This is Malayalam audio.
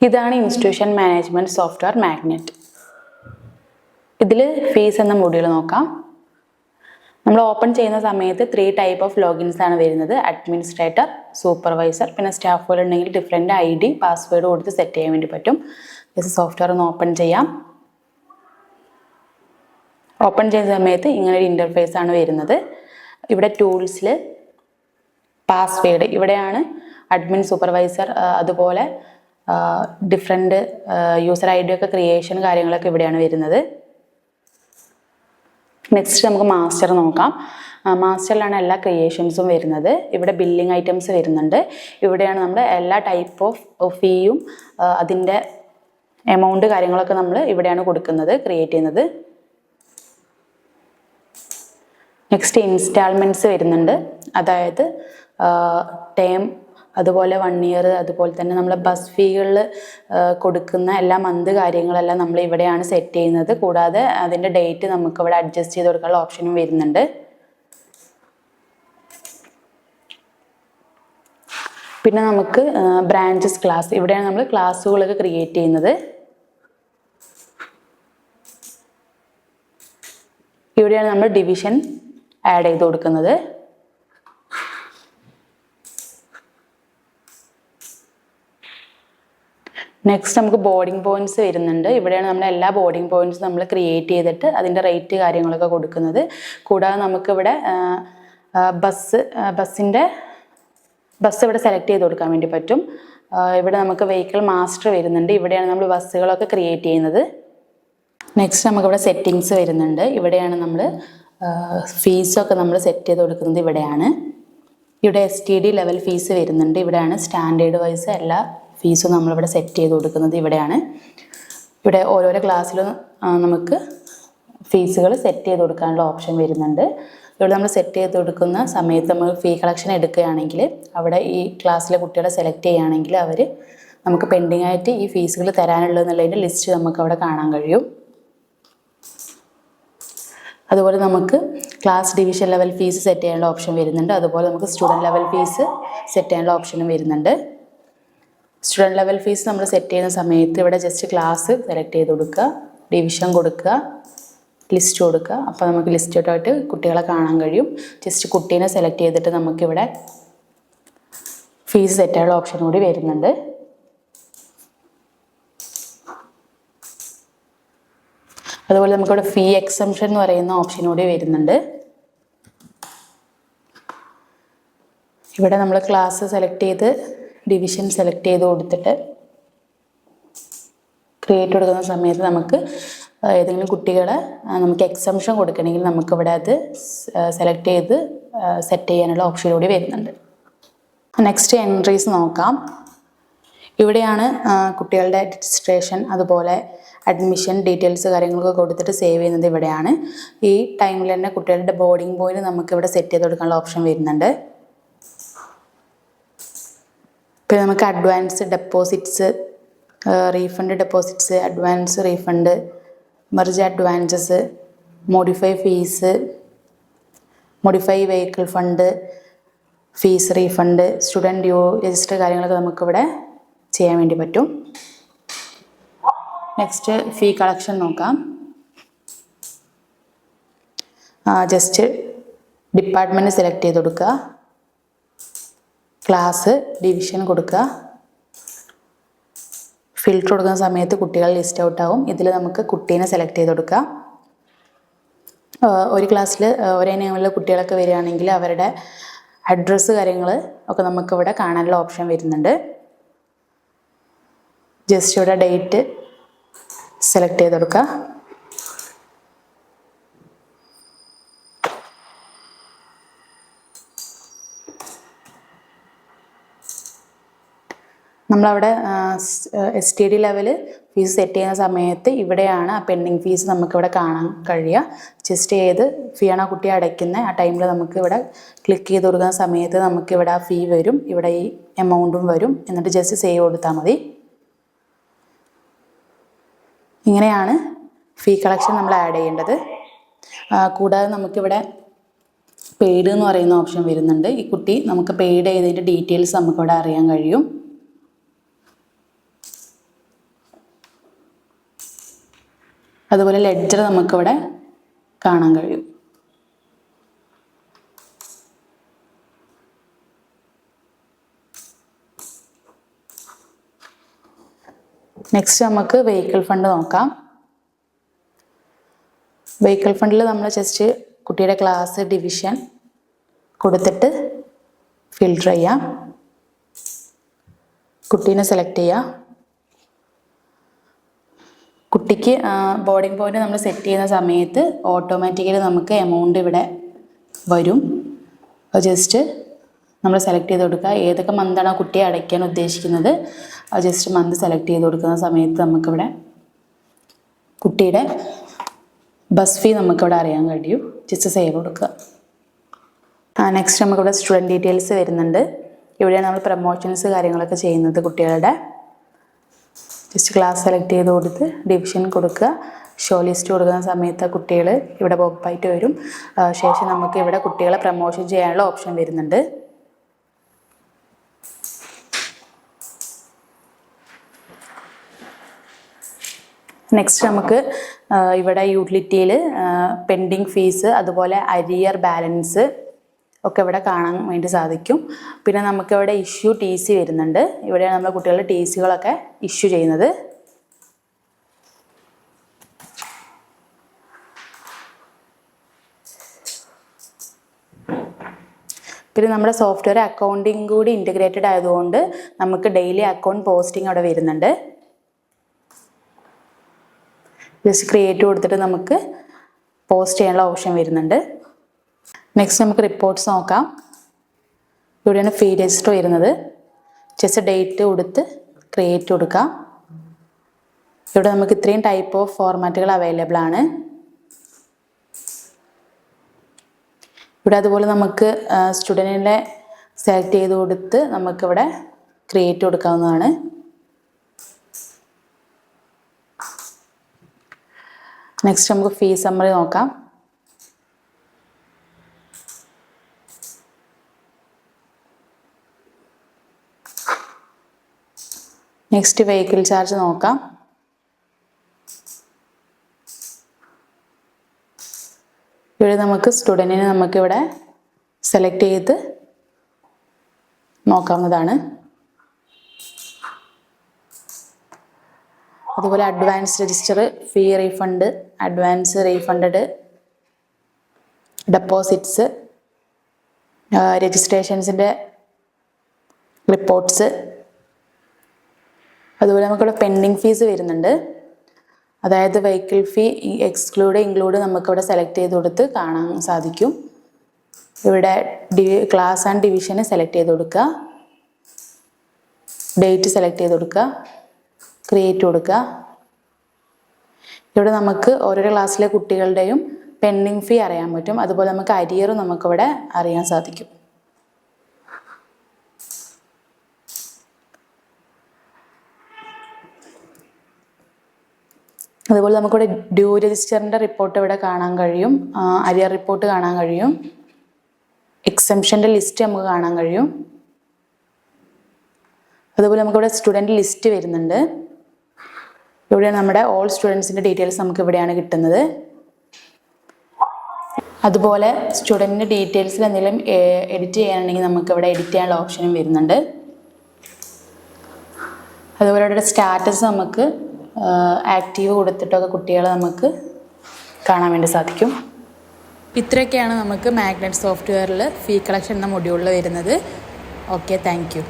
ഇതാണ് ഇൻസ്റ്റിറ്റ്യൂഷൻ മാനേജ്മെൻറ്റ് സോഫ്റ്റ്വെയർ മാഗ്നറ്റ്. ഇതിൽ ഫീസ് എന്ന മൊഡ്യൂൾ നോക്കാം. നമ്മൾ ഓപ്പൺ ചെയ്യുന്ന സമയത്ത് 3 ടൈപ്പ് ഓഫ് ലോഗിൻസ് ആണ് വരുന്നത്. അഡ്മിനിസ്ട്രേറ്റർ, സൂപ്പർവൈസർ, പിന്നെ സ്റ്റാഫുകൾ ഉണ്ടെങ്കിൽ ഡിഫറെൻറ്റ് ID, പാസ്വേഡ് കൊടുത്ത് സെറ്റ് ചെയ്യാൻ വേണ്ടി പറ്റും. സോഫ്റ്റ്വെയർ ഒന്ന് ഓപ്പൺ ചെയ്യാം. ഓപ്പൺ ചെയ്യുന്ന സമയത്ത് ഇങ്ങനൊരു ഇൻ്റർഫേസ് ആണ് വരുന്നത്. ഇവിടെ ടൂൾസിൽ പാസ്വേഡ്, ഇവിടെയാണ് അഡ്മിൻ, സൂപ്പർവൈസർ, അതുപോലെ ഡിഫറെൻറ്റ് യൂസർ ID ഒക്കെ ക്രിയേഷൻ കാര്യങ്ങളൊക്കെ ഇവിടെയാണ് വരുന്നത്. നെക്സ്റ്റ് നമുക്ക് മാസ്റ്റർ നോക്കാം. മാസ്റ്ററിലാണ് എല്ലാ ക്രിയേഷൻസും വരുന്നത്. ഇവിടെ ബില്ലിംഗ് ഐറ്റംസ് വരുന്നുണ്ട്. ഇവിടെയാണ് നമ്മൾ എല്ലാ ടൈപ്പ് ഓഫ് ഫീയും അതിൻ്റെ എമൗണ്ട് കാര്യങ്ങളൊക്കെ നമ്മൾ ഇവിടെയാണ് കൊടുക്കുന്നത്, ക്രിയേറ്റ് ചെയ്യുന്നത്. നെക്സ്റ്റ് ഇൻസ്റ്റാൾമെൻറ്റ്സ് വരുന്നുണ്ട്. അതായത് ടേം, അതുപോലെ 1 ഇയർ, അതുപോലെ തന്നെ നമ്മൾ ബസ് ഫീകളിൽ കൊടുക്കുന്ന എല്ലാ മന്ത് കാര്യങ്ങളെല്ലാം നമ്മൾ ഇവിടെയാണ് സെറ്റ് ചെയ്യുന്നത്. കൂടാതെ അതിൻ്റെ ഡേറ്റ് നമുക്ക് ഇവിടെ അഡ്ജസ്റ്റ് ചെയ്ത് കൊടുക്കാനുള്ള ഓപ്ഷനും വരുന്നുണ്ട്. പിന്നെ നമുക്ക് ബ്രാഞ്ചസ് ക്ലാസ്, ഇവിടെയാണ് നമ്മൾ ക്ലാസ്സുകളൊക്കെ ക്രിയേറ്റ് ചെയ്യുന്നത്. ഇവിടെയാണ് നമ്മൾ ഡിവിഷൻ ആഡ് ചെയ്ത് കൊടുക്കുന്നത്. നെക്സ്റ്റ് നമുക്ക് ബോർഡിംഗ് പോയിന്റ്സ് വരുന്നുണ്ട്. ഇവിടെയാണ് നമ്മൾ എല്ലാ ബോർഡിംഗ് പോയിന്റ്സും നമ്മൾ ക്രിയേറ്റ് ചെയ്തിട്ട് അതിൻ്റെ റേറ്റ് കാര്യങ്ങളൊക്കെ കൊടുക്കുന്നത്. കൂടാതെ നമുക്കിവിടെ ബസ് ഇവിടെ സെലക്ട് ചെയ്ത് കൊടുക്കാൻ വേണ്ടി പറ്റും. ഇവിടെ നമുക്ക് വെഹിക്കിൾ മാസ്റ്റർ വരുന്നുണ്ട്. ഇവിടെയാണ് നമ്മൾ ബസ്സുകളൊക്കെ ക്രിയേറ്റ് ചെയ്യുന്നത്. നെക്സ്റ്റ് നമുക്കിവിടെ സെറ്റിങ്സ് വരുന്നുണ്ട്. ഇവിടെയാണ് നമ്മൾ ഫീസൊക്കെ നമ്മൾ സെറ്റ് ചെയ്ത് കൊടുക്കുന്നത്. ഇവിടെ STD ലെവൽ ഫീസ് വരുന്നുണ്ട്. ഇവിടെയാണ് സ്റ്റാൻഡേർഡ് വൈസ് എല്ലാ ഫീസും നമ്മളിവിടെ സെറ്റ് ചെയ്ത് കൊടുക്കുന്നത്. ഇവിടെ ഓരോരോ ക്ലാസ്സിലും നമുക്ക് ഫീസുകൾ സെറ്റ് ചെയ്ത് കൊടുക്കാനുള്ള ഓപ്ഷൻ വരുന്നുണ്ട്. ഇവിടെ നമ്മൾ സെറ്റ് ചെയ്ത് കൊടുക്കുന്ന സമയത്ത് നമ്മൾ ഫീ കളക്ഷൻ എടുക്കുകയാണെങ്കിൽ അവിടെ ഈ ക്ലാസ്സിലെ കുട്ടികളെ സെലക്ട് ചെയ്യുകയാണെങ്കിൽ അവർ നമുക്ക് പെൻഡിങ് ആയിട്ട് ഈ ഫീസുകൾ തരാനുള്ളതെന്നുള്ളതിൻ്റെ ലിസ്റ്റ് നമുക്ക് അവിടെ കാണാൻ കഴിയും. അതുപോലെ നമുക്ക് class division level fees set ചെയ്യാനുള്ള ഓപ്ഷൻ വരുന്നുണ്ട്. അതുപോലെ നമുക്ക് സ്റ്റുഡൻറ്റ് ലെവൽ ഫീസ് സെറ്റ് ചെയ്യാനുള്ള ഓപ്ഷനും വരുന്നുണ്ട്. സ്റ്റുഡൻറ്റ് ലെവൽ ഫീസ് നമ്മൾ സെറ്റ് ചെയ്യുന്ന സമയത്ത് ഇവിടെ ജസ്റ്റ് ക്ലാസ് സെലക്ട് ചെയ്ത് കൊടുക്കുക, ഡിവിഷൻ കൊടുക്കുക, ലിസ്റ്റ് കൊടുക്കുക. അപ്പോൾ നമുക്ക് ലിസ്റ്റോട്ടായിട്ട് കുട്ടികളെ കാണാൻ കഴിയും. ജസ്റ്റ് കുട്ടീനെ സെലക്ട് ചെയ്തിട്ട് നമുക്കിവിടെ ഫീസ് സെറ്റ് ചെയ്യാനുള്ള ഓപ്ഷൻ കൂടി വരുന്നുണ്ട്. അതുപോലെ നമുക്കിവിടെ ഫീ എക്സംഷൻ എന്ന് പറയുന്ന ഓപ്ഷൻ കൂടി വരുന്നുണ്ട്. ഇവിടെ നമ്മൾ ക്ലാസ് സെലക്ട് ചെയ്ത് ഡിവിഷൻ സെലക്ട് ചെയ്ത് കൊടുത്തിട്ട് ക്രിയേറ്റ് കൊടുക്കുന്ന സമയത്ത് നമുക്ക് ഏതെങ്കിലും കുട്ടികളെ നമുക്ക് എക്സംഷൻ കൊടുക്കണമെങ്കിൽ നമുക്കിവിടെ അത് സെലക്ട് ചെയ്ത് സെറ്റ് ചെയ്യാനുള്ള ഓപ്ഷൻ കൂടി വരുന്നുണ്ട്. നെക്സ്റ്റ് എൻട്രീസ് നോക്കാം. ഇവിടെയാണ് കുട്ടികളുടെ രജിസ്ട്രേഷൻ, അതുപോലെ അഡ്മിഷൻ ഡീറ്റെയിൽസ് കാര്യങ്ങളൊക്കെ കൊടുത്തിട്ട് സേവ് ചെയ്യുന്നത് ഇവിടെയാണ്. ഈ ടൈമിൽ തന്നെ കുട്ടികളുടെ ബോർഡിംഗ് പോയിന്റ് നമുക്കിവിടെ സെറ്റ് ചെയ്ത് കൊടുക്കാനുള്ള ഓപ്ഷൻ വരുന്നുണ്ട്. പിന്നെ നമുക്ക് advance deposits, refund deposits, advance refund, merge advances, modify fees, modify vehicle fund, fees refund, student due register കാര്യങ്ങളൊക്കെ നമുക്കിവിടെ ചെയ്യാൻ വേണ്ടി പറ്റും. നെക്സ്റ്റ് ഫീ കളക്ഷൻ നോക്കാം. ജസ്റ്റ് ഡിപ്പാർട്ട്മെൻറ്റ് സെലക്ട് ചെയ്ത് കൊടുക്കുക, ക്ലാസ് ഡിവിഷൻ കൊടുക്കുക, ഫിൽറ്റർ കൊടുക്കുന്ന സമയത്ത് കുട്ടികൾ ലിസ്റ്റ് ഔട്ട് ആവും. ഇതിൽ നമുക്ക് കുട്ടീനെ സെലക്ട് ചെയ്ത് കൊടുക്കുക. ഒരു ക്ലാസ്സിൽ ഒരേ നെയിമുള്ള കുട്ടികളൊക്കെ വരികയാണെങ്കിൽ അവരുടെ അഡ്രസ്സ് കാര്യങ്ങൾ ഒക്കെ നമുക്കിവിടെ കാണാനുള്ള ഓപ്ഷൻ വരുന്നുണ്ട്. ജസ്റ്റ് ഇവിടെ ഡേറ്റ് സെലക്ട് ചെയ്ത് കൊടുക്കുക. നമ്മളവിടെ STD ലെവൽ ഫീസ് സെറ്റ് ചെയ്യുന്ന സമയത്ത് ഇവിടെയാണ് ആ പെൻഡിങ് ഫീസ് നമുക്കിവിടെ കാണാൻ കഴിയുക. ജസ്റ്റ് ഏത് ഫീ ആണ് ആ കുട്ടി അടയ്ക്കുന്നത് ആ ടൈമിൽ നമുക്കിവിടെ ക്ലിക്ക് ചെയ്ത് കൊടുക്കുന്ന സമയത്ത് നമുക്കിവിടെ ആ ഫീ വരും, ഇവിടെ ഈ എമൗണ്ടും വരും. എന്നിട്ട് ജസ്റ്റ് സേവ് കൊടുത്താൽ മതി. ഇങ്ങനെയാണ് ഫീ കളക്ഷൻ നമ്മൾ ആഡ് ചെയ്യേണ്ടത്. കൂടാതെ നമുക്കിവിടെ പെയ്ഡ് എന്ന് പറയുന്ന ഓപ്ഷൻ വരുന്നുണ്ട്. ഈ കുട്ടി നമുക്ക് പെയ്ഡ് ചെയ്തതിൻ്റെ ഡീറ്റെയിൽസ് നമുക്കിവിടെ അറിയാൻ കഴിയും. അതുപോലെ ലെഡ്ജർ നമുക്കിവിടെ കാണാൻ കഴിയും. നെക്സ്റ്റ് നമുക്ക് വെഹിക്കിൾ ഫണ്ട് നോക്കാം. വെഹിക്കിൾ ഫണ്ടിൽ നമ്മൾ ജസ്റ്റ് കുട്ടിയുടെ ക്ലാസ് ഡിവിഷൻ കൊടുത്തിട്ട് ഫിൽട്ടർ ചെയ്യാം. കുട്ടീനെ സെലക്ട് ചെയ്യുക. കുട്ടിക്ക് ബോർഡിംഗ് പോയിന്റ് നമ്മൾ സെറ്റ് ചെയ്യുന്ന സമയത്ത് ഓട്ടോമാറ്റിക്കലി നമുക്ക് എമൗണ്ട് ഇവിടെ വരും. അത് ജസ്റ്റ് നമ്മൾ സെലക്ട് ചെയ്ത് കൊടുക്കുക. ഏതൊക്കെ മന്താണോ കുട്ടിയെ അടയ്ക്കാൻ ഉദ്ദേശിക്കുന്നത് അത് ജസ്റ്റ് മന്ത് സെലക്ട് ചെയ്ത് കൊടുക്കുന്ന സമയത്ത് നമുക്കിവിടെ കുട്ടിയുടെ ബസ് ഫീ നമുക്കിവിടെ അറിയാൻ കഴിയും. ജസ്റ്റ് സേവ് കൊടുക്കുക. നെക്സ്റ്റ് നമുക്കിവിടെ സ്റ്റുഡൻറ്റ് ഡീറ്റെയിൽസ് വരുന്നുണ്ട്. ഇവിടെയാണ് നമ്മൾ പ്രമോഷൻസ് കാര്യങ്ങളൊക്കെ ചെയ്യുന്നത് കുട്ടികളുടെ. ജസ്റ്റ് ക്ലാസ് സെലക്ട് ചെയ്ത് കൊടുത്ത് ഡിവിഷൻ കൊടുക്കുക. ഷോ ലിസ്റ്റ് കൊടുക്കുന്ന സമയത്ത് കുട്ടികൾ ഇവിടെ പോപ്പായിട്ട് വരും. ശേഷം നമുക്ക് ഇവിടെ കുട്ടികളെ പ്രമോഷൻ ചെയ്യാനുള്ള ഓപ്ഷൻ വരുന്നുണ്ട്. നെക്സ്റ്റ് നമുക്ക് ഇവിടെ യൂട്ടിലിറ്റിയിൽ പെൻഡിങ് ഫീസ് അതുപോലെ അരിയർ ബാലൻസ് ഒക്കെ ഇവിടെ കാണാൻ വേണ്ടി സാധിക്കും. പിന്നെ നമുക്കിവിടെ ഇഷ്യൂ ടി സി വരുന്നുണ്ട്. ഇവിടെയാണ് നമ്മൾ കുട്ടികളുടെ ടി സികളൊക്കെ ഇഷ്യൂ ചെയ്യുന്നത്. പിന്നെ നമ്മുടെ സോഫ്റ്റ്വെയർ അക്കൗണ്ടിങ് കൂടി ഇൻറ്റഗ്രേറ്റഡ് ആയതുകൊണ്ട് നമുക്ക് ഡെയിലി അക്കൗണ്ട് പോസ്റ്റിംഗ് അവിടെ വരുന്നുണ്ട്. ജസ്റ്റ് ക്രിയേറ്റ് കൊടുത്തിട്ട് നമുക്ക് പോസ്റ്റ് ചെയ്യാനുള്ള ഓപ്ഷൻ വരുന്നുണ്ട്. നെക്സ്റ്റ് നമുക്ക് റിപ്പോർട്ട്സ് നോക്കാം. ഇവിടെയാണ് ഫീ രജിസ്റ്റർ വരുന്നത്. ജസ്റ്റ് ഡേറ്റ് കൊടുത്ത് ക്രിയേറ്റ് കൊടുക്കാം. ഇവിടെ നമുക്ക് ഇത്രയും ടൈപ്പ് ഓഫ് ഫോർമാറ്റുകൾ അവൈലബിൾ ആണ്. ഇവിടെ അതുപോലെ നമുക്ക് സ്റ്റുഡൻറ്റിനെ സെലക്ട് ചെയ്ത് കൊടുത്ത് നമുക്കിവിടെ ക്രിയേറ്റ് കൊടുക്കാവുന്നതാണ്. നെക്സ്റ്റ് നമുക്ക് ഫീ സമ്മറി നോക്കാം. നെക്സ്റ്റ് വെഹിക്കിൾ ചാർജ് നോക്കാം. ഇവിടെ നമുക്ക് സ്റ്റുഡൻറ്റിനെ നമുക്കിവിടെ സെലക്ട് ചെയ്ത് നോക്കാവുന്നതാണ്. അതുപോലെ advance register, fee refund, advance refunded, deposits, രജിസ്ട്രേഷൻസിൻ്റെ റിപ്പോർട്ട്സ്, അതുപോലെ നമുക്കിവിടെ പെൻഡിങ് ഫീസ് വരുന്നുണ്ട്. അതായത് വെഹിക്കിൾ ഫീ എക്സ്ക്ലൂഡ് ഇൻക്ലൂഡ് നമുക്കിവിടെ സെലക്ട് ചെയ്ത് കൊടുത്ത് കാണാൻ സാധിക്കും. ഇവിടെ ക്ലാസ് ആൻഡ് ഡിവിഷന് സെലക്ട് ചെയ്ത് കൊടുക്കുക. ഡേറ്റ് സെലക്ട് ചെയ്ത് കൊടുക്കുക. ക്രിയേറ്റ് കൊടുക്കുക. ഇവിടെ നമുക്ക് ഓരോരോ ക്ലാസ്സിലെ കുട്ടികളുടെയും പെൻഡിങ് ഫീ അറിയാൻ പറ്റും. അതുപോലെ നമുക്ക് അരിയറും നമുക്കിവിടെ അറിയാൻ സാധിക്കും. അതുപോലെ നമുക്കിവിടെ ഡ്യൂ രജിസ്റ്ററിൻ്റെ റിപ്പോർട്ട് ഇവിടെ കാണാൻ കഴിയും. അരിയർ റിപ്പോർട്ട് കാണാൻ കഴിയും. എക്സംഷൻ്റെ ലിസ്റ്റ് നമുക്ക് കാണാൻ കഴിയും. അതുപോലെ നമുക്കിവിടെ സ്റ്റുഡൻറ്റ് ലിസ്റ്റ് വരുന്നുണ്ട്. ഇവിടെ നമ്മുടെ ഓൾ സ്റ്റുഡൻസിൻ്റെ ഡീറ്റെയിൽസ് നമുക്ക് ഇവിടെയാണ് കിട്ടുന്നത്. അതുപോലെ സ്റ്റുഡൻറ്റിൻ്റെ ഡീറ്റെയിൽസിൽ എന്തെങ്കിലും എഡിറ്റ് ചെയ്യാനുണ്ടെങ്കിൽ നമുക്ക് ഇവിടെ എഡിറ്റ് ചെയ്യാനുള്ള ഓപ്ഷനും വരുന്നുണ്ട്. അതുപോലെ ഇവിടെ സ്റ്റാറ്റസ് നമുക്ക് ആക്റ്റീവ് കൊടുത്തിട്ടൊക്കെ കുട്ടികളെ നമുക്ക് കാണാൻ വേണ്ടി സാധിക്കും. ഇത്രയൊക്കെയാണ് നമുക്ക് മാഗ്നറ്റ് സോഫ്റ്റ്വെയറിൽ ഫീ കളക്ഷൻ എന്ന മൊഡ്യൂളിൽ വരുന്നത്. Okay, thank you.